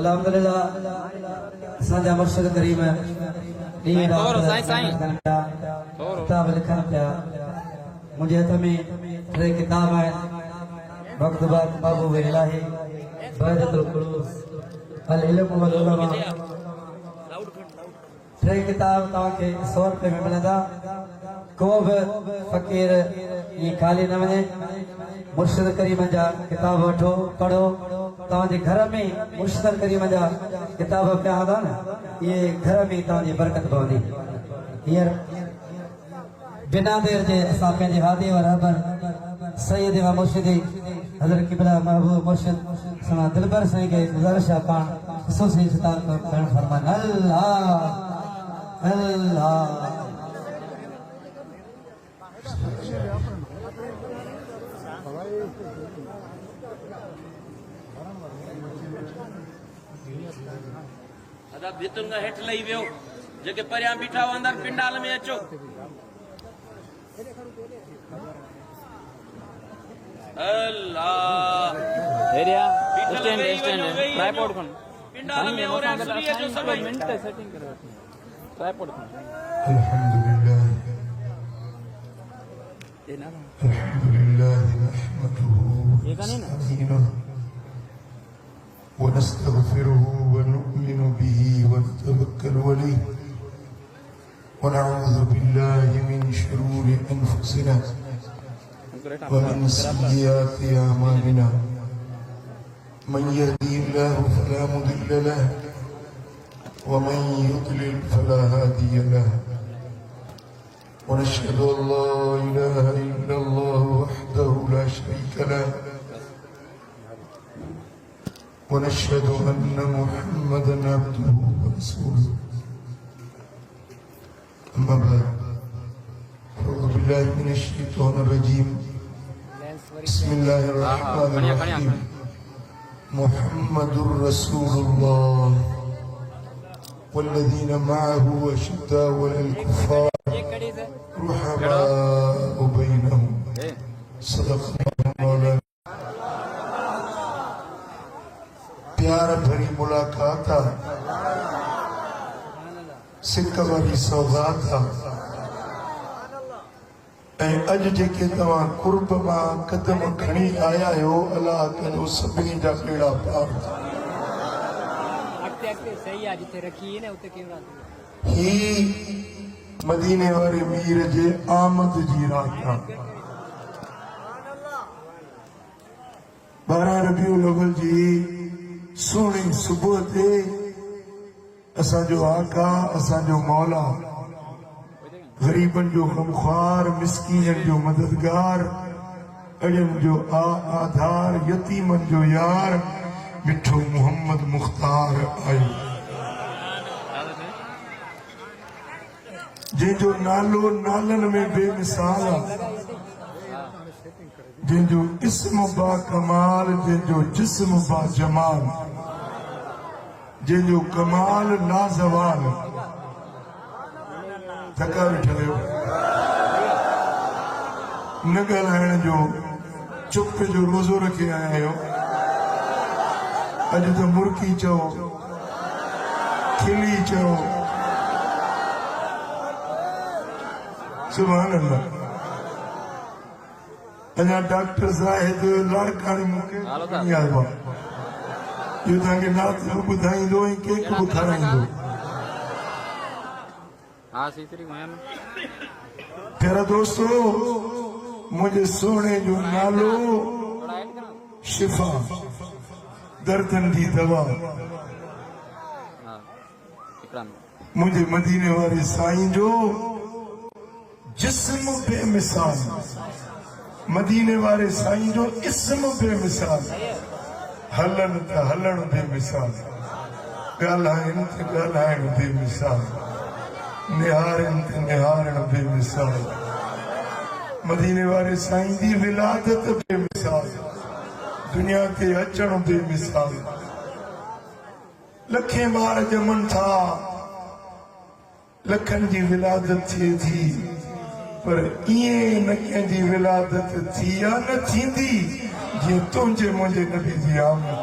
अल्हम्दुलिल्लाह साजा मुर्शिद करीम थोरो साईं किताब लिखन पिया मुझे हथ में टे किताब है वक्त बाद बाबू इलाही बहजतुल कुलूब अल इल्म वल उलमा टे किताब तव्हांखे 100 रुपए में मिलंदा को भी फकीर ये खाली न वञे मुर्शिद करीम जा किताब वठो पढ़ो तव्हांजे घर में मुर्शिद करीम जा किताब पिया हूंदा न ये घर में तव्हांजी बरकत पवंदी हींअर बिना देर जे असां पंहिंजे हादी और रहबर सैयद व मुर्शिदी हज़रत क़िबला महबूब मुर्शिद सना दिलबर साईं के गुज़ारिश आहे पाण ख़ुसूसी खिताब करणु फरमाइनि अल्लाह अल्लाह अदा भितुन का हेठ लही वियो जेके परियां बीठा हो अंदर पिंडाल में अचो अल्लाह एरिया बीठल स्टैंड वेही स्टैंड वञो, वेही ट्राइपॉड वञो। कोन पिंडाल में हो रहा सुनी अचो सभई मिनट सेटिंग करो ट्राइपॉड कोन अल्हम्दुलिल्लाह ये ना अल्हम्दुलिल्लाह नहमदुहु ये का नहीं ना नस्तईनुहु व नस्तगफिरुहु व नु'मिनु बिही व नतवक्कलु अलैहि व नऊज़ु बिल्लाहि मिन शुरूरि अनफुसिना व मिन सय्यिआति अअमालिना मन यहदिहिल्लाहु फला मुदिल्ल लहु व मन युद्लिल फला हादिय लहु ونشهد أن لا إله إلا الله وحده لا شريك له ونشهد أن محمدا عبده ورسوله أما بعد أعوذ بالله من الشيطان الرجيم بسم الله الرحمن الرحيم محمد رسول الله والذين معه أشداء على الكفار رحماء بينهم صدق الله مولانا प्यार भरी मुलाकात सिक वारी सौगात अज जेके तव्हां कुर्ब मां कदम खणी आया आहियो अलाह करो सभिनी जा बेड़ा पार सही आज जिथे रखी है ना उते केवड़ा ही मदीने वारे मीर जे आमद जी रात 12 रबीउल अव्वल जी सोनी सुबह ते असांजो आका असांजो मौला गरीबन जो गमख्वार मिस्कीनन जो मददगार अड़ियन जो आधार यतीमन जो यार मिठो मोहम्मद मुख्तार आयो जंहिंजो नालो नालन में बेमिसाल जंहिंजो इस्म बा कमाल जंहिंजो जिस्म बा जमाल जंहिंजो कमाल लाजवाल थका वेठा आहियो न ॻाल्हाइण जो चुप जो रोज़ो रखे आया आहियो अॼु त मुर्की चओ खिली चओ सुभान अल्लाह अञा डॉक्टर साहिब लाड़काणी मूंखे यादि आहे इहो तव्हांखे नात ॿुधाईंदो ऐं केक बि खाराईंदो हां सीतरी माया प्यारा दोस्तो मुझे सोने जो नालो शिफा दर्दन दी दवा मुझे मदीने वाले साईं जो जिस्म बेमिसाल मदीने वाले साईं जो इस्म बेमिसाल हलन त हलण बेमिसाल ॻाल्हाइण त ॻाल्हाइण बेमिसाल निहारन ते निहारण बेमिसाल मदीने वाले साईं दी विलादत बेमिसाल दुनिया ते अचण बेमिसाल लखे ॿार ॼमन था लखन जी विलादत थिए थी पर इएं न कंहिंजी विलादत थी या न थींदी जीअं तुंहिंजे मुंहिंजे नबी जी आमद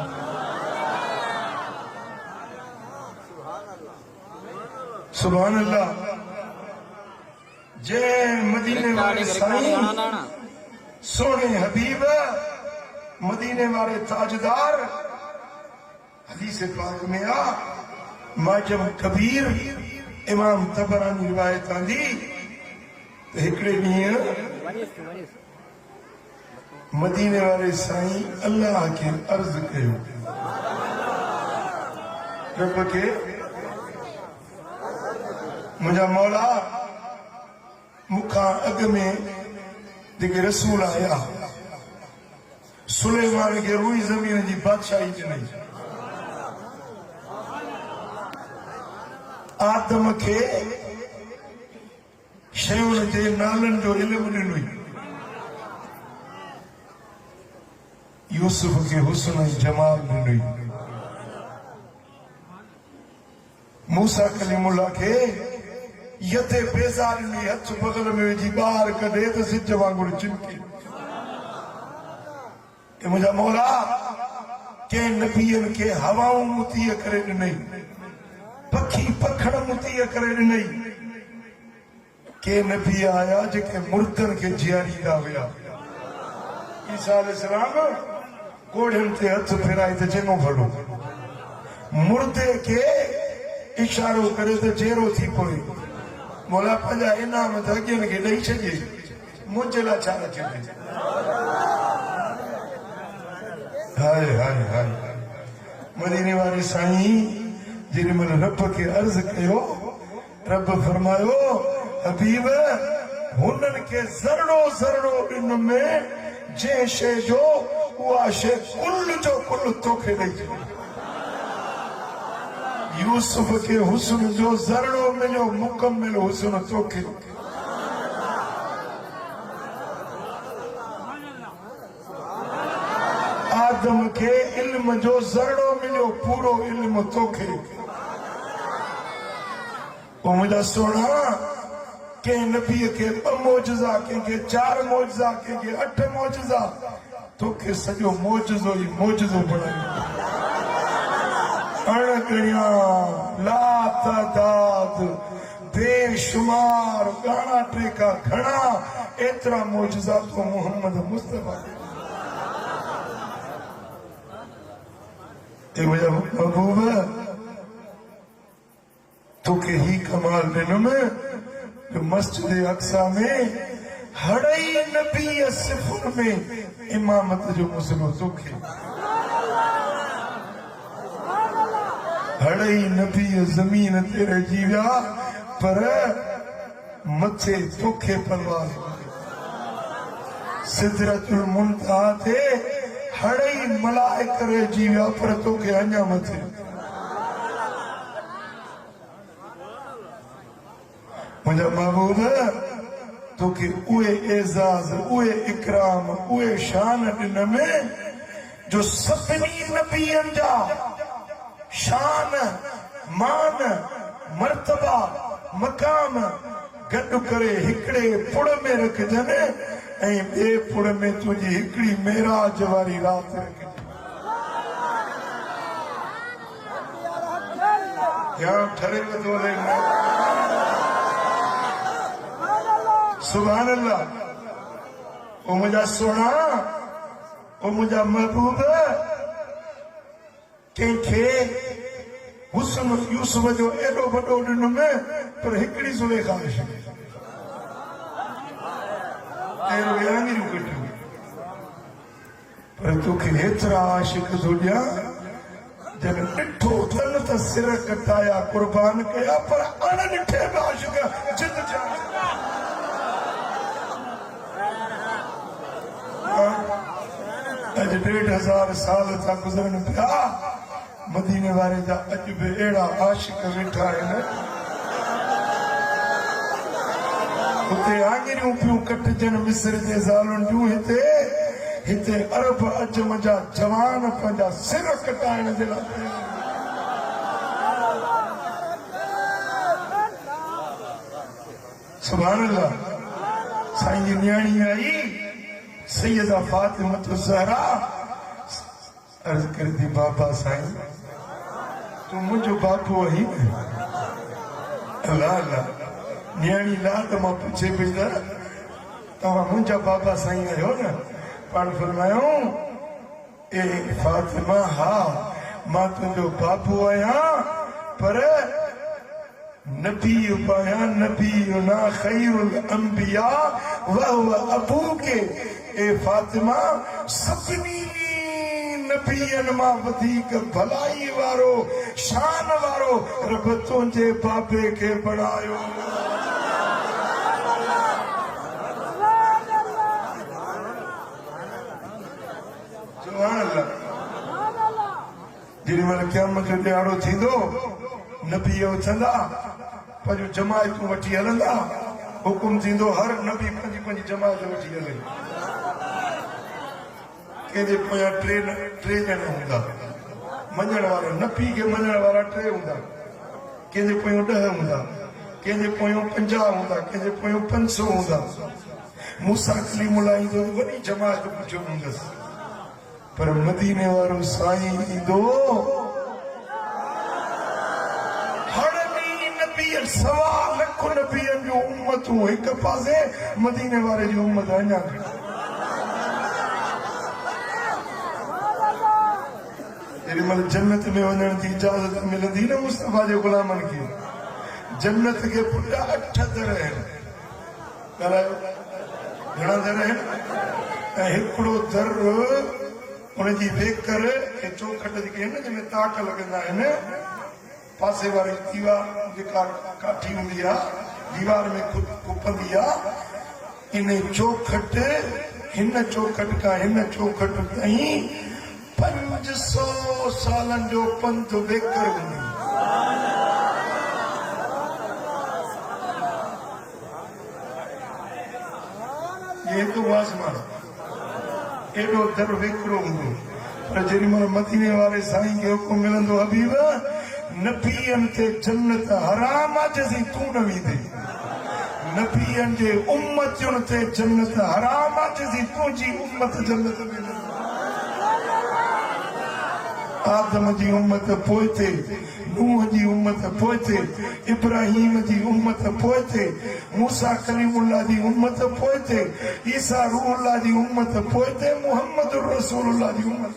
सुभान अल्लाह। जय मदीने वाले साईं सोने हबीब मदीने वाले ताजदार हदीस पाक में आ माजम कबीर इमाम तबरानी रिवायत आंदी तो हिकड़े ॾींहुं मदीने वाले साईं अल्लाह के अर्ज कयो रब के मुंहिंजा मौला मुखां अॻ में जेके रसूल आया सुलेमान खे रुई ज़मीन जी बादशाही ॾिनई आदम खे शयुनि जे नालनि जो इल्मु ॾिनई यूसुफ खे हुस्न ऐं जमाल ॾिनई मूसा कलीमुल्लाह खे यते बेज़ार ॾिनई हथ बगल में विझी ॿाहिरि कढे त सिज वांगुरु चिमके मुंहिंजा मौला कंहिं नबीअनि खे हवाऊं मुतीअ करे ॾिनई पखी पखड़ मुतीअ करे ॾिनई के नबी आया जेके मुर्दनि खे जीआरींदा हुया ईसा अलैहिस्सलाम कोड़ियुनि ते हथ फेराए त चङो भलो मुर्दे खे इशारो करे त चेरो थी पवे मौला पंहिंजा इनाम त अॻियनि खे ॾेई छॾे मुंहिंजे लाइ छा रखियो हाय हाय हाय मदीने वाले साईं जेॾीमहिल रब खे अर्ज़ कयो रब फरमायो हबीब हुननि खे ज़रड़ो ज़रड़ो इन में जंहिं शइ जो उहा शइ कुल जो कुल तोखे ॾेई छॾी यूसुफ खे हुस्न जो ज़रड़ो मिलियो मुकमिल हुस्न तोखे आदम खे इल्म जो ज़रड़ो मिलियो पूरो इल्म तोखे मुंहिंजा सोना कंहिं नबीअ खे 2 मौजज़ा कंहिंखे 4 मौजज़ा कंहिंखे 8 मौजज़ा तोखे सॼो मौजज़ो ई मौजज़ो बणायो अणगणिया लातादाद बेशुमार गाना टेका घणा एतिरा मौजज़ा तो मोहम्मद मुस्तफा मुंहिंजा महबूब तोखे ही कमाल ॾिनुमि मस्जिद अक्सा में हड़ई नबी सिफुर में इमामत जो मुसलो तोखे हड़ई नबी ज़मीन ते रहिजी विया पर मथे तोखे परवाज़ सिदरतुल मुंतहा ते हड़ई मलाइक रहिजी विया पर तोखे अञा मथे मुंहिंजा महबूब तोखे उहे एज़ाज़ उहे इकराम उहे शान ॾिन में जो सभिनी नबीअनि जा शान मान मर्तबा मकाम गॾु करे हिकिड़े पुड़ में रखजनि ऐं ॿिए पुड़ में तुंहिंजी हिकिड़ी मेराज वारी राति रखजनि ध्यानु ठरे थो सुभान अल्लाह ओ मुंहिंजा सोना ओ मुंहिंजा महबूब कंहिंखे हुस्न यूसुफ जो एॾो वॾो ॾिनुमि पर हिकिड़ी ज़ुलेखा आङिरियूं कटियूं पर तोखे हेतिरा आशिक थो ॾियां जॾहिं ॾिठो अथनि त सिर कटाया क़ुर्बान कया पर अणॾिठे बि आशिक जिद जा अॼु 1,500 साल था गुज़रनि पिया मदीने वारे जा अॼु बि अहिड़ा आशिक वेठा आहिनि उते आङिरियूं पियूं कटजनि मिस्र जे ज़ालुनि जूं हिते अरब अजम जा जवान पंहिंजा सिर कटाइण जे लाइ सुभान अल्लाह साईं जी न्याणी आई सैयदा फातिमा ज़हरा अर्ज कर दी बाबा साईं तू मुझो बापू ही अल्लाह अल्लाह न्याणी लाड मां पूछे पई त तव्हां मुंहिंजा बाबा साईं आहियो न पाण फरमायो ए फातिमा हा मां तुंहिंजो बाबू आहियां पर नबी पाया नबी ना खैरुल अंबिया वह अबूके ए फातिमा सभिनी नबियन मां वधीक भलाई वारो शान वारो रब तुंहिंजे बाबे खे बणायो सुभान अल्लाह जेॾी महिल क़यामत जो ॾियारो थींदो नबी उथंदा पंहिंजूं जमायतूं वठी हलंदा हुकुम थींदो हर नबी पंहिंजी पंहिंजी जमायत वठी हले कंहिंजे पोयां टे ॼणा हूंदा मञण वारा नबी खे मञण वारा 3 हूंदा कंहिंजे पोयां 10 हूंदा कंहिंजे पोयां 50 हूंदा कंहिंजे पोयां 500 हूंदा मूसा कलीमुल्लाह ईंदो वॾी जमायत पुछो हूंदसि पर मदीने वारो साईं ईंदो सवा लख नबियन जो उम्मतूं हिक पासे मदीने वारे जी उम्मत अञा जेॾी महिल जन्नत में वञण जी इजाज़त मिलंदी न मुस्तफा जे गुलामनि खे जन्नत खे पुट 8 दर आहिनि ॻाल्हायो घणा दर आहिनि ऐं हिकिड़ो दर उनजी वेकर ऐं चौखट जेके आहिनि जंहिंमें ताक लॻंदा आहिनि पासे वारी दीवार जेका काठी हूंदी आहे दीवार में कुपंदी आहे इन चौखट हिन चौखट खां हिन चौखट ताईं 500 सालनि जो पंध वेकर हूंदी ये तो आसमान एॾो दर वेकरो हूंदो पर जेॾी महिल मदीने वारे साईं खे हुकुम मिलंदो हबीब नबियन ते जन्नत हराम आहे जेसीं तूं न वेंदे नबियन जे उम्मतुनि ते जन्नत हराम आहे जेसीं तुंहिंजी उम्मत जन्नत में न आदम जी उम्मत पोइ ते नूह जी उम्मत पोइ ते इब्राहिम जी उम्मत पोइ ते मूसा कलीमुल्लाह जी उम्मत पोइ ते ईसा रूहुल्लाह जी उम्मत पोइ ते मुहम्मद रसूलुल्लाह जी उम्मत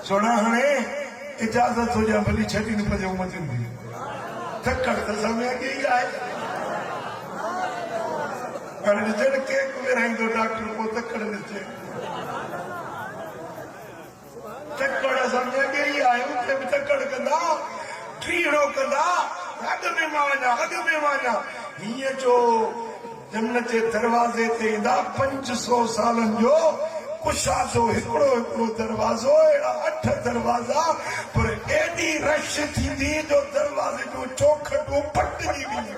सोना हाणे इजाज़त हुजे भली छॾी न पंहिंजे उम्मतुनि जी तकड़ त समय अॻे ई आहे हाणे जॾहिं केक विराईंदो डॉक्टर पोइ तकड़ ॾिसे तकड़ समय अॻे ई आहे उते बि तकड़ कंदा टीड़ो कंदा अॻ में मां वञा हीअं जो जन्नत जे दरवाज़े ते ईंदा 500 सालनि जो कुशादो हिकिड़ो दरवाज़ो अहिड़ा 8 दरवाज़ा पर एॾी रश थींदी जो दरवाज़े जो चौखटूं पटिजी वेंदी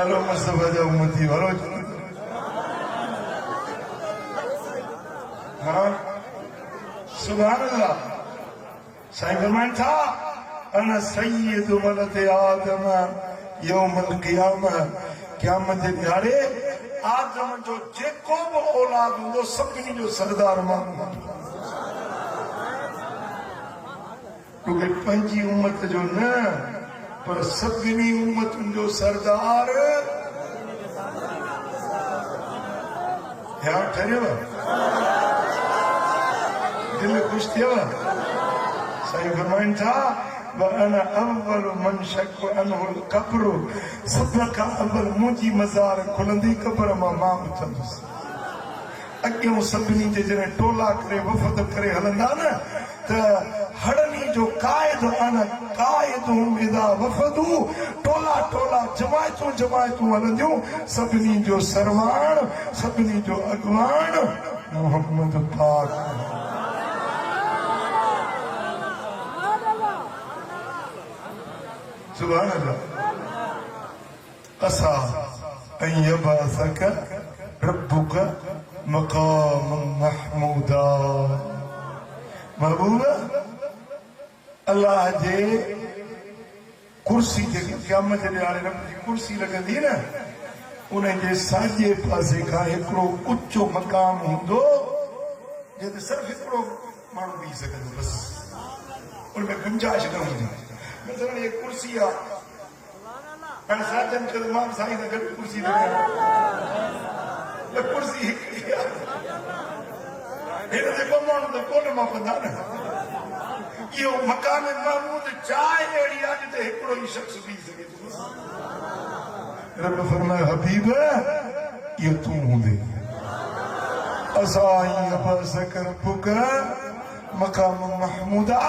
हलो मुस्तफा जा उम्मती हलो हाँ सुभान अल्लाह साईं फरमाइनि था अना सय्यदु वलद आदम यौमल क़ियामह क़यामत जे ॾियारे आदम जो जेको बि औलाद हूंदो सभिनी जो सरदार मां क्योंकि पंहिंजी उम्मत जो न पर सभिनी उम्मतुनि जो सरदार ध्यानु ठहियव दिलि ख़ुशि थियव साईं फरमाइनि था वअना अव्वल मन शक अनहुल क़ब्र सभ खां अव्वल मुंहिंजी मज़ार खुलंदी क़ब्र मां उथंदुसि अॻियों सभिनी जे जॾहिं टोला करे वफ़द करे हलंदा न त हड़नी जो क़ाइद अना क़ाइदुहुम इज़ा वफ़दू टोला टोला जमायतूं हलंदियूं सभिनी जो सरवाण सभिनी जो अॻवान मोहम्मद पाक सुभान अल्लाह असा अन यबअसक रब्बुक मक़ामन महमूदा महबूब अल्लाह जे कुर्सी जे क़यामत जे ॾियारे रब जी कुर्सी लॻंदी न उनजे साॼे पासे खां हिकिड़ो ऊचो मकाम हूंदो जिते सिर्फ़ु हिकिड़ो माण्हू बीह सघंदो बसि उनमें गुंजाइश न हूंदी मतिलबु ये कुर्सी आहे हाणे साजन चयो मां साईं सां गॾु कुर्सी न वेहां कुर्सी हिकिड़ी आहे हिन ते ॿ माण्हू त कोन मापंदा न इहो मकान महमूद चाहे अहिड़ी आहे जिते हिकिड़ो ई शख़्स बीह सघे थो रब फरमाए हबीब इहो तूं हूंदे असां अब्बास कर बुक मकाम महमूदा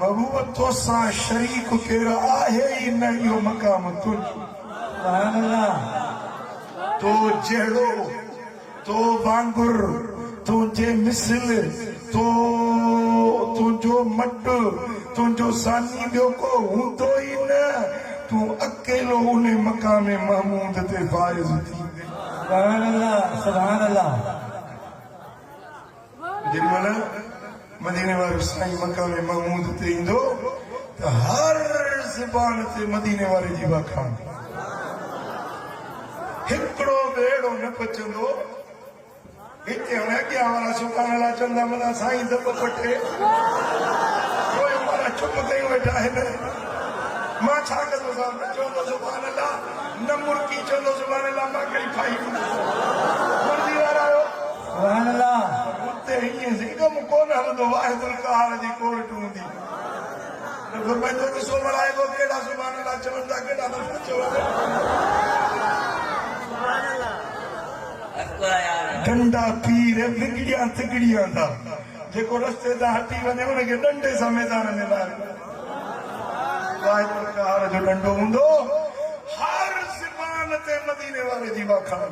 महबूब तोसां शरीक केरु आहे ई न इहो मकाम तुंहिंजो सुभान अल्लाह तो जहिड़ो तो वांगुर तुंहिंजे मिसल तो तुंहिंजो मट तुंहिंजो सानी ॿियो को हूंदो ई न तूं अकेलो उन मकाम महमूद ते फाइज़ थी सुभान अल्लाह सुभान अल्लाह जेॾीमहिल मदीने वारो साईं मकाम महमूद ते ईंदो त हर ज़बान ते मदीने वारे जी वाखाण हिकिड़ो बेड़ो न बचंदो हिते हाणे अॻियां वारा सुकान ला चवंदा माना साईं दॿ पटे पोइ वारा चुप कयूं वेठा आहिनि मां छा कंदो चवंदो सुभान अल्लाह न मुर्की चवंदो सुभान अल्लाह मां कई फाई मुर्दी वारा आयो सुभान अल्लाह उते हीअं कम कोन हलंदो वाहिदुल क़हार जी कोर्ट हूंदी फरमाईंदो ॾिसो मलाइको केॾा सुभान अल्लाह चवनि था केॾा नथा चवनि डंडा पीर बिगड़िया तिगड़िया था जेको रस्ते तां हटी वञे हुनखे डंडे सां मैदान में लाहे वाहिदुल क़हार जो डंडो हूंदो हर ज़बान ते मदीने वारे जी वाखाण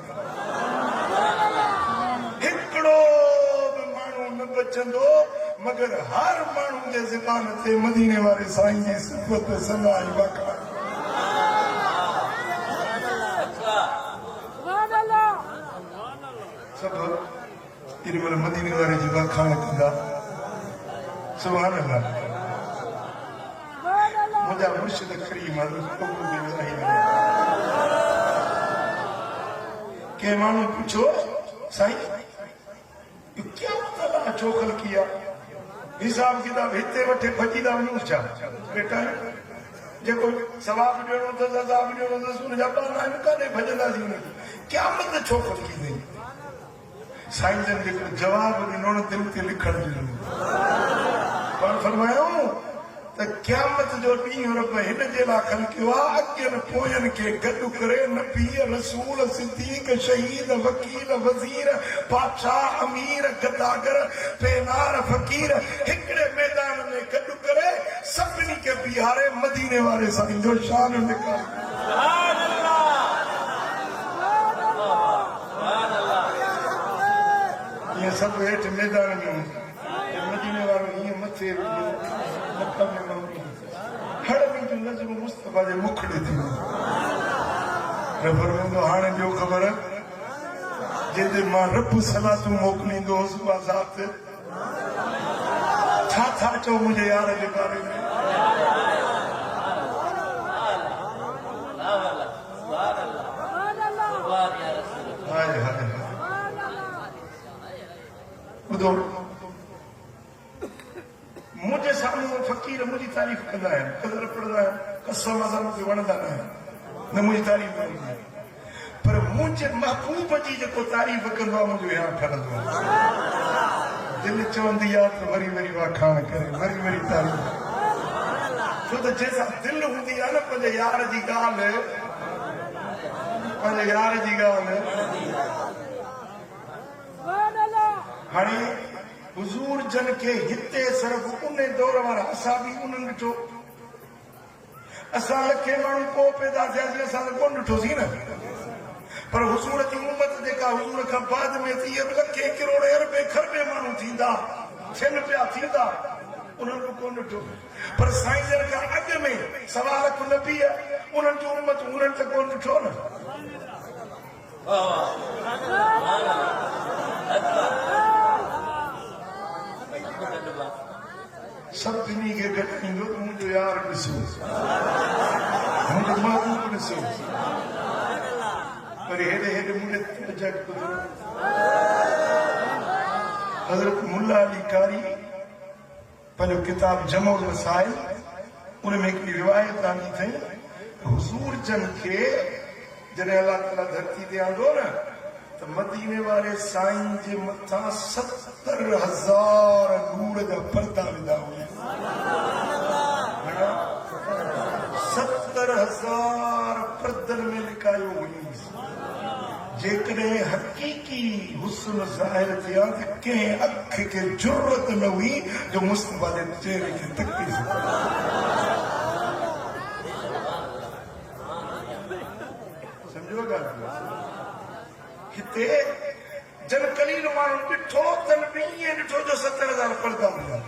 हिकिड़ो बि माण्हू न बचंदो मगर हर माण्हू जे ज़बान ते मदीने वारे साईं जी सिफ़त सना जी वाखाण सभु जेॾीमहिल मदीने वारे जी वाखाण कंदा सुभान अल्लाह मुंहिंजा मुर्शिद करीम के माण्हू पुछो साईं क्या तला चोखल किया हिसाब किताब हिते वठे भॼी था वञूं छा बेटा जेको सवाब ॾियणो अथसि अज़ाब ॾियणो अथसि हुनजा ॿार आहिनि काॾे भॼंदासीं हुनखे क़यामत चोखल थी वई साईं जन जेको जवाब ॾिनो न दिलि ते लिखण ॾिनो पर फरमायूं त क़यामत जो ॾींहुं रब हिन जे लाइ ख़लकियो आहे अॻियनि पोयनि खे गॾु करे नबी रसूल सिद्दीक़ शहीद वकील वज़ीर बादशाह अमीर गदागर पेनार फ़कीर हिकिड़े मैदान में गॾु करे सभिनी खे बीहारे मदीने वारे साईं जो शान निकारे इहे सभु हेठि मैदान में मदीने वारो हीअं मथे हर ॿी नज़रूं मुस्तफ़ा जे मुखड़े थी वेंदो हाणे ॿियो ख़बर जंहिंते मां रब सलातूं मोकिलींदो हुउसि बाज़ार ते छा छा चओ मुंहिंजे यार जे बारे में हाय हाय ॿुधो मुंहिंजे साम्हूं फ़क़ीर मुंहिंजी तारीफ़ कंदा आहिनि क़दर पढ़ंदा आहिनि कसम असां मूंखे वणंदा न आहिनि न मुंहिंजी तारीफ़ कंदा आहिनि पर मुंहिंजे महबूब जी जेको तारीफ़ कंदो आहे मुंहिंजो यादि ठहंदो आहे दिलि चवंदी आहे त वरी वरी वाखाण करे वरी वरी तारीफ़ छो त जंहिंसां दिलि हूंदी आहे न पंहिंजे यार जी ॻाल्हि पंहिंजे यार जी ॻाल्हि हाणे हुज़ूर जन खे हिते सिर्फ़ु उन दौर वारा असां बि उन्हनि ॾिठो असां लखे माण्हू को पैदा थियासीं असां त कोन ॾिठोसीं न पर हुज़ूर जी उमत जेका हुज़ूर खां बाद में थी लखे करोड़ अरबे खरबे माण्हू थींदा थियनि पिया थींदा उन्हनि बि कोन ॾिठो पर साईं जन खां अॻु में सवा लख नबी उन्हनि जी उमत उन्हनि त कोन ॾिठो न सभिनी खे गॾु ईंदो त मुंहिंजो यार ॾिसो मुंहिंजो महबूब ॾिसो पर वरी हेॾे हेॾे मुंडे जग हज़रत मुल्ला अली कारी पंहिंजो किताब जमुल मसाइल उन में हिकिड़ी रिवायत आंदी अथई हुज़ूर जन खे जॾहिं अल्लाह ताला धरती ते आंदो न त मदीने वारे साईं जे मथां 70,000 गूड़ जा पर्दा विधा हुआ 70,000 पर्दन में लिकायो हुई जेकॾहिं हक़ीक़ी हुस्न ज़ाहिर थिया त कंहिं अख खे ज़रूरत न हुई जो मुस्तफा जे चेहरे खे तकी सघे समझो ॻाल्हि हिते जन कलील माण्हू ॾिठो तन बि ईअं ॾिठो जो 70,000 पर्दा मिलिया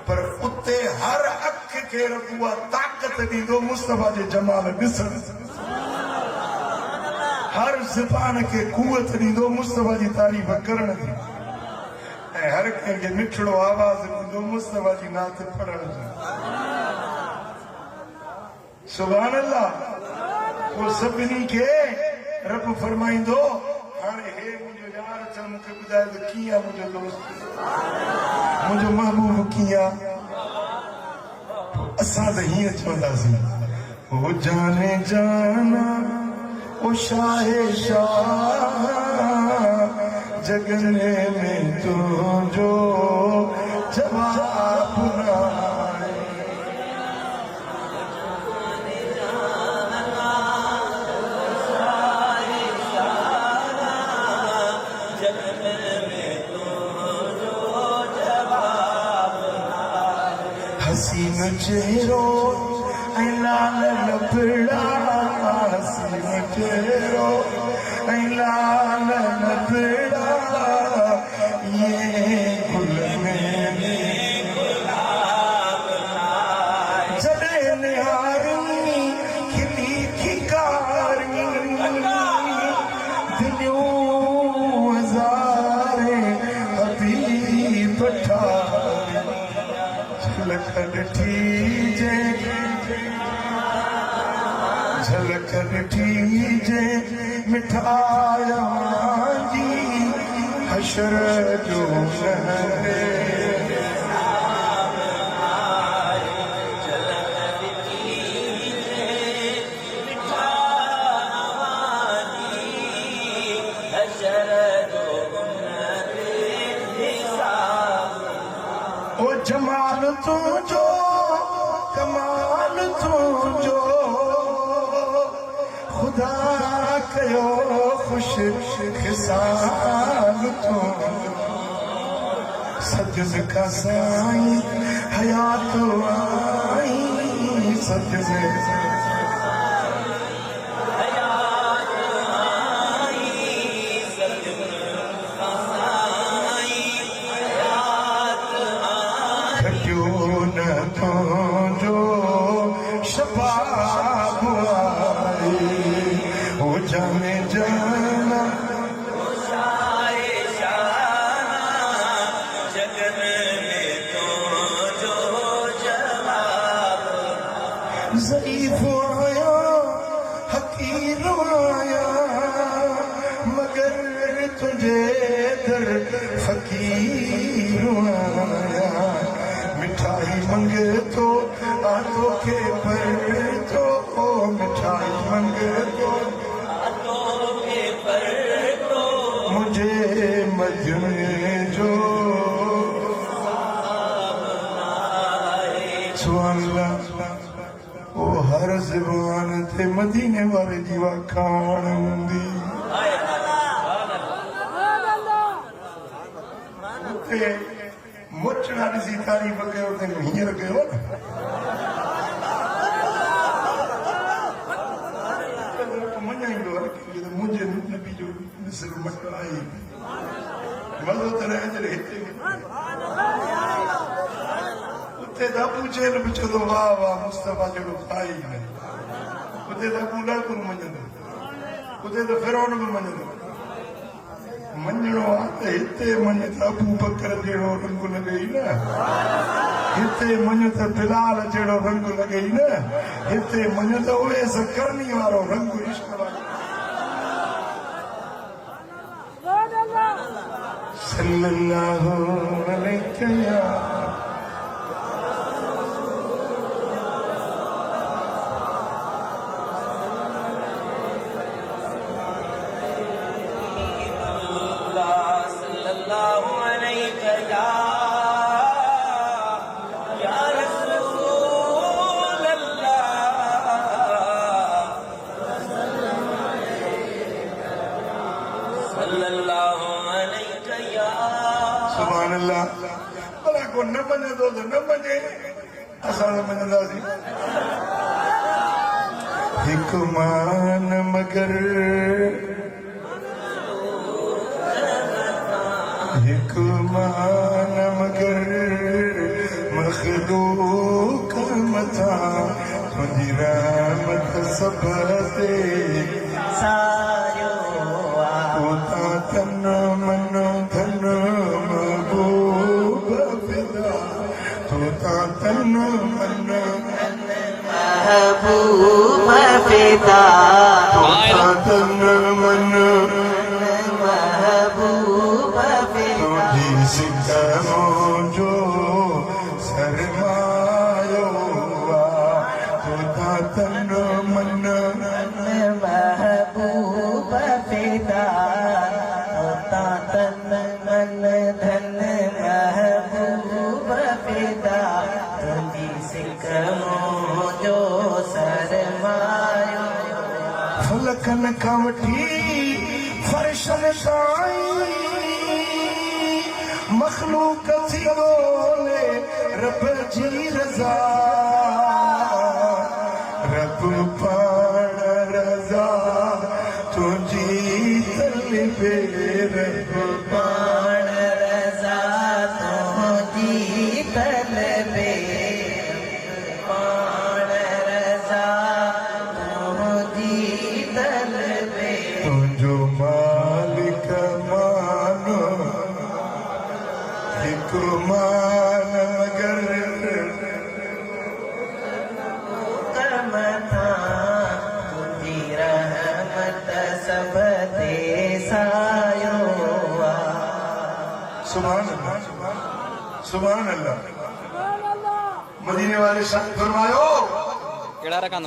पर उते हर अख खे रबुआ ताक़त ॾींदो मुस्तफा जे जमाल ॾिसण हर ज़बान खे कुवत ॾींदो मुस्तफा जी तारीफ़ करण जी ऐं हर कंहिंखे मिठड़ो आवाज़ ॾींदो मुस्तफा जी नात पढ़ण जी सुभान अल्लाह पोइ सभिनी खे रब फरमाईंदो हाणे हे मुंहिंजो यार चल मूंखे ॿुधाए त कीअं आहे मुंहिंजो दोस्त मुंहिंजो महबूब कीअं आहे असां त हीअं चवंदासीं ओ जाने जाना ओ शाहे शाह जगने में तुझो जवाब ना हसीन चेहरो ऐं लाल लबड़ा हसीन चेहरो ऐं लाल लबड़ा ये गुल में जॾहिं निहारी खिली खिकारी दिलियूं हज़ारे हबीब ठाही झलक ॾिठी जे मिठाया जी हशर जो शहरे ओ जमाल तुझो कमाल तुझो खुदा कयो खुश खिसाल तुझो सजद का साईं हयात आई सजद जो शबाब आई हो जाने जाना जगन में तो जो जवाब ज़ईफ़ आया हकीर आया मगर तुझे दर फकीर आया मिठाई मंगे तो आतो के पर तो मिठाई मंगे तो आतो के पर तो मुझे मजमे जो सुभान अल्लाह ओ हर ज़बान ते मदीने वाले जी वाखाण हूंदी उते मुचड़ा ॾिसी तारीफ़ कयो त हींअर कयो न मञाईंदो हर कंहिंखे त मुंहिंजे नबी जो मिस्र मट आहे मज़ो त रहे जॾहिं हिते उते त अबू जहल बि चवंदो वाह वाह मुस्तफा जहिड़ो भाई न उते त अबू लहब बि मञंदो उते त फिरौन बि मञंदो मञणो आहे त हिते मञ त अबू बकर जहिड़ो रंग लॻई न हिते मञ त बिलाल जहिड़ो रंग लॻई न हिते मञ त उहे करणी वारो रंग इश्क वारो सल्लल्लाहु अलैहि या सल्लल्लाहु अलैहि या रसूल अल्लाह सल्लल्लाहु अलैहि या सुभान अल्लाह भला को न मञे तो न मञे असां मञंदासीं हिकु मान मगर हिकु मान मगर मखलूक मथा तुंहिंजी रहमत सब ते सारियो तूं तां तन मन धन महबूब फिदा तूं तां तन मन महबूब फिदा तूं तां तन मन महबूब फिदा तुझी सिकमों जो सरमायो तूं तां तन मन महबूब फिदा होता तन मन धन महबूब फिदा तुझी सिकमों जो सरमायो फलकन खां वठी फर्शन ताईं मखलूक थी ॻोल्हे रब जी रज़ा रब पाण रज़ा तुंहिंजी तलबे रब पाण रज़ा तुझी तलबे पाण रज़ा तुझी तलबे तुंहिंजो मालिक मानो हिकु मान मगर कमथा तुझी रहमत सब ते सायो सुभान अल्लाह सुभान अल्लाह मदीने वाले साहब फरमायो केड़ा रखा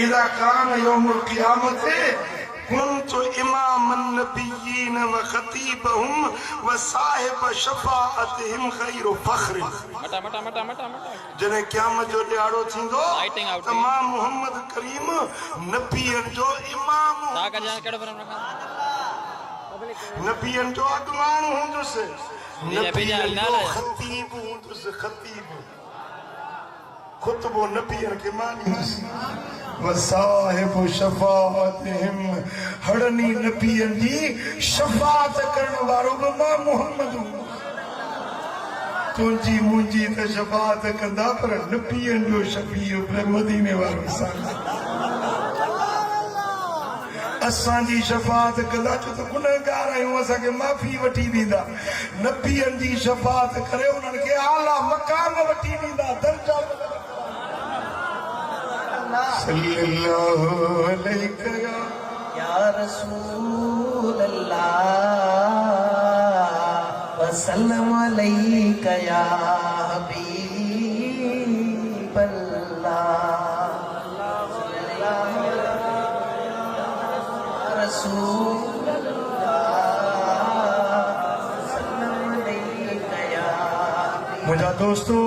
इदा कान यौमुल क़ियामत कुन्तु इमामन नबिय्यीन व खतीबहुम व साहिब शफाअतहिम खैरु फख्र मटा मटा मटा मटा मटा जने क़यामत जो ॾियारो थींदो Lighting out. त मां मोहम्मद करीम नबियन जो इमाम ता का जान केड़ो फिल्म रखा नबियन जो अगवान हूंदुसि बीजा नबियन नाला जो है। खतीब हूंदुसि खतीब खुतबो नबियन खे मानींदुसि वसाहिब शफाअतहिम हड़नी नबियन जी शफाअत करण वारो बि मां मोहम्मद हूं तुंहिंजी मुंहिंजी त शफाअत कंदा पर नबियन जो शफीउ पर मदीने वारो साईं असांजी शफाअत कंदा छो त गुनहगार आहियूं असांखे माफ़ी वठी ॾींदा नबियन जी शफाअत करे उन्हनि खे आला मकाम वठी ॾींदा दर्जा सल्लल्लाहु अलैहि या रसूल अल्लाह वसल्लम अलैका या हबीब अल्लाह रसूल अल्लाह वसल्लम अलैका या मुंहिंजा दोस्तो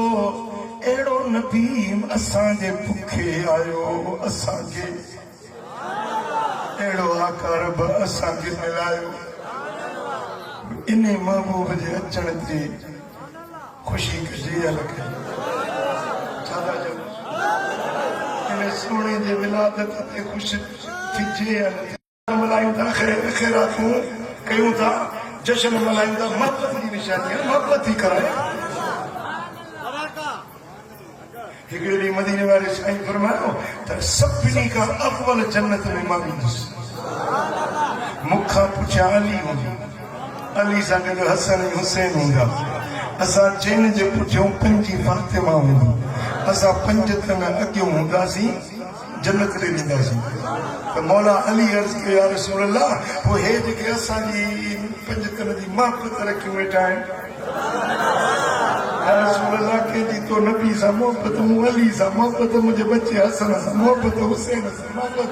अहिड़ो नबी असांजे बुखे आयो असांखे अहिड़ो आकार बि असांखे मिलायो इन महबूब जे अचण ते ख़ुशी कजे अलॻि छा था चओ इन सोणे जे विलादत ते ख़ुशि थिजे मल्हायूं था ख़ैरातूं कयूं था जश्न मल्हायूं था मोहबत जी निशानी आहे मोहबत थी कराए हिकिड़े ॾींहुं मदीने वारे साईं फरमायो त सभिनी खां अव्वल जन्नत में मां वेंदुसि मूंखां पुठियां अली हूंदी अली सां गॾु हसन ऐं हुसैन हूंदा असां चैन जे पुठियां पंजी फातिमा हूंदी असां पंज तन अॻियां हूंदासीं जन्नत ॾे ॾींदासीं त मौला अली अर्ज़ कयो या रसूल अल्लाह पोइ हे जेके असांजी पंज कन जी मोहबत रखियूं वेठा आहिनि या रसूल अल्लाह कंहिंजी तो नबी सां मोहबत मूं अली सां मोहबत मुंहिंजे बचे हसन सां मोहबत हुसैन सां मोहबत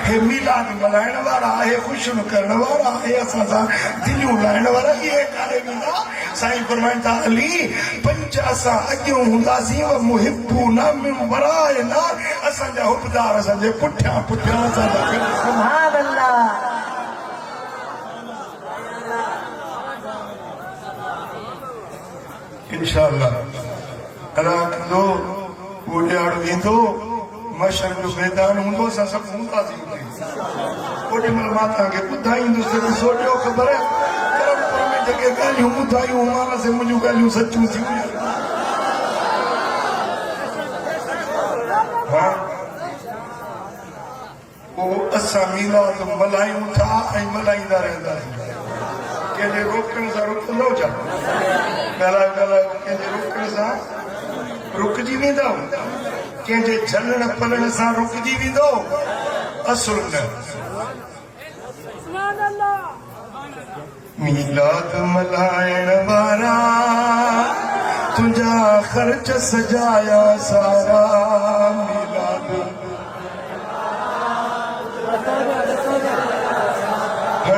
हे मिलाद मल्हाइण वारा हे ख़ुशियूं करण वारा हे असां सां दिलियूं लाइण वारा इहे कारे वेंदा साईं फरमाइनि था अली पंज असां अॻियूं हूंदासीं व मुहिबूना मिन वराइना असांजा हुबदार असांजे पुठियां पुठियां असांजा सुभान अल्लाह इंशाअल्लाह अला कंदो उहो ॾियारो ईंदो मशर जो मैदान हूंदो असां सभु हूंदासीं ओॾी महिल मां तव्हांखे ॿुधाईंदुसि ॾिसो ॾियो ख़बर करमपुर में जेके ॻाल्हियूं ॿुधायूं मां से मुंहिंजूं ॻाल्हियूं सचियूं थी हा पोइ असां मीलाद मल्हायूं था ऐं मल्हाईंदा रहंदासीं कंहिंजे रोकण सां रुकंदो छा ॻाल्हायो ॻाल्हायो कंहिंजे रोकण सां रुकजी वेंदव कंहिंजे झलण पलण सां रुकजी वेंदो असुल न मीलाद मल्हाइण वारा तुंहिंजा ख़र्च सजाया सारा मीलाद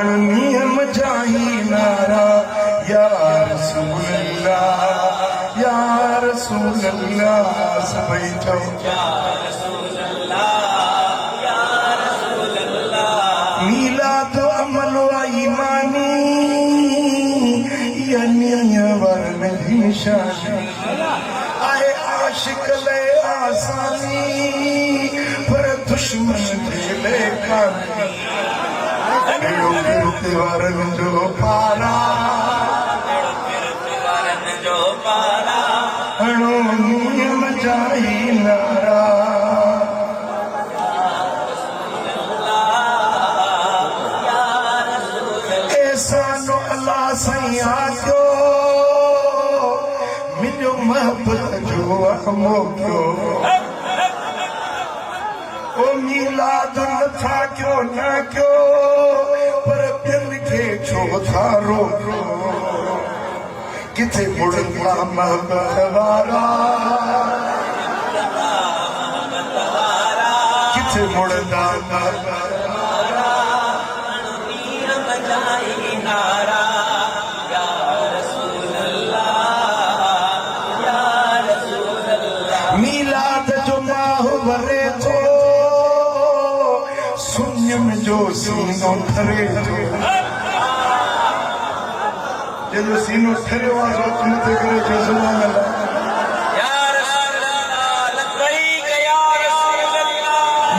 नियम जाही नारा या रसूल अल्लाह या रसूल अल्लाह सभई चओ या रसूल अल्लाह मीलाद अमल व ईमानी यानी वरन जी शानी आए आशिक ले आसानी पर दुश्मन ले कानी वारन जो पारा हणो नियम जाई नारा एसानो अल्लाह साईं आजो मुंहिंजो महबत जो मौक़ो ओ मीलाद नथा कयो न कयो पर ॿियनि खे छो था रोको किथे मुड़ंदा महबत वारा किथे मुड़ंदा महबत मीलाद जो माह वरे थो सुन्यम जो सीनो ठरे थो जंहिंजो सीनो ठरियो आहे सो मथे करे चयो सुभान अल्लाह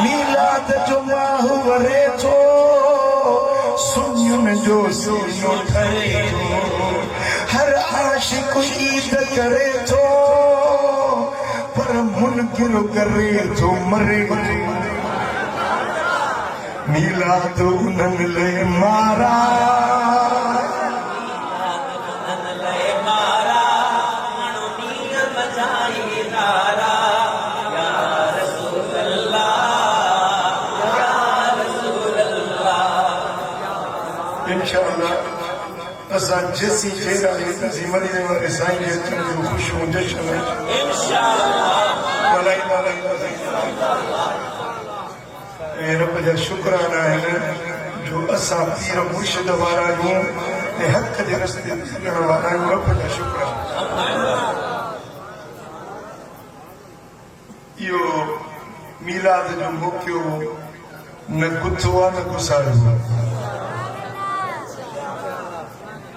मीलाद जो माह वरे थो सुन्यम जो सीनो ठरे थो हर आशिक ईद करे थो पर मुनकिर करे थो मरे मीलाद उन्हनि लाइ मारा इंशाअल्लाह असां जेसी चेहरा ॾिसंदासीं मदीने वारे साईं जे अचण जो ख़ुशियूं जश्न मल्हाईंदा रहंदासीं ऐं रब जा शुक्राना आहिनि जो असां पीर मुर्शिद वारा आहियूं ऐं हक़ जे रस्ते ते हलण वारा आहियूं रब जा शुक्राना इहो मीलाद जो मौक़ो न गुथो आहे न गुसायो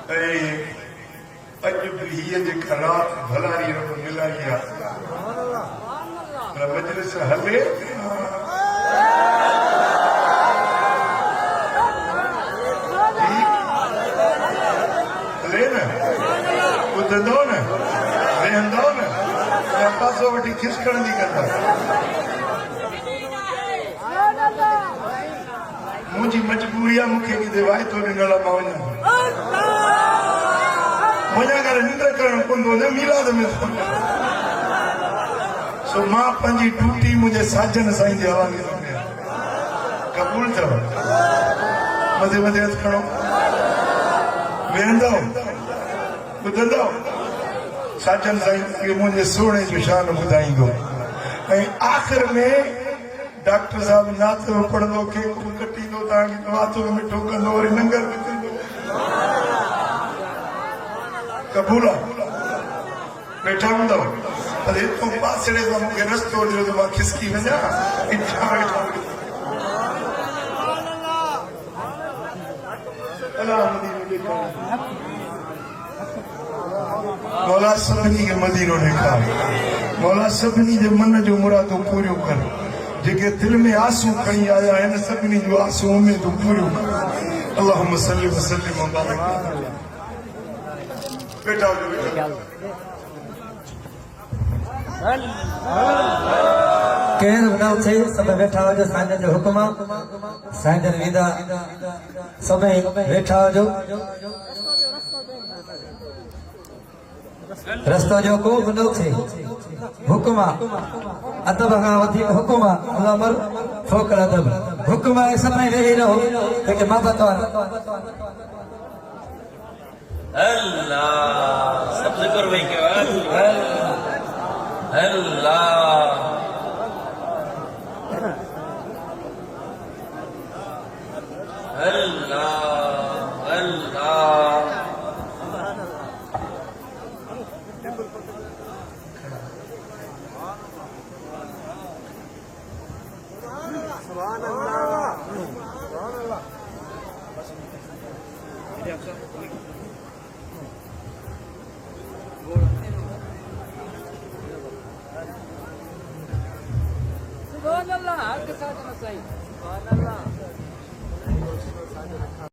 ऐं अॼु बि हीअ जेका राति भलारी रब मिलाई आहे मजलिस हले हले न ॿुधंदो न वेहंदो न या पासो वठी खिसकण जी कंदा मुंहिंजी मजबूरी आहे मूंखे किथे वाइतो ॾिनल आहे मां वञा करे निंड करणु पवंदो न मीलाद में सो तो मां पंहिंजी टूटी मुझे साजन साईं जे हवाले थो कयां क़बूल अथव मथे मथे हथ खणो वेंदो ॿुधंदो साजन साईं खे मुंहिंजे सोणे जो शान ॿुधाईंदो ऐं आख़िर में डॉक्टर साहब नात पढ़ंदो केक कटींदो तव्हांखे वातो मिठो कंदो वरी लंगर विझंदो क़बूल आहे वेठा हूंदव पर हितां पासड़े सां मूंखे रस्तो ॾियो त मां खिसकी वञा मौला सभिनी खे मदीनो ॾेखार मौला सभिनी जे मन जो मुरादूं पूरियूं कर जेके दिल में आंसू खणी आया आहिनि सभिनी जूं आंसू उमेदूं पूरियूं कर अल्लाहुम्मा सल्ली व सल्लिम व बारिक बेटा केर न उथे सब वेठा हुजो साईं जो हुकुम साईं जन वेंदा सभई वेठा हुजो रस्तो जो को बि न उथे हुकुम अदब खां वधीक हुकुम अमर फोकल अदब हुकुम आहे सभई वेही रहो जेके मोहबत वारा अल्लाह सब जिक्र वही के अल्लाह अल्लाह अल्लाह सुभान अल्लाह हर के साथ सही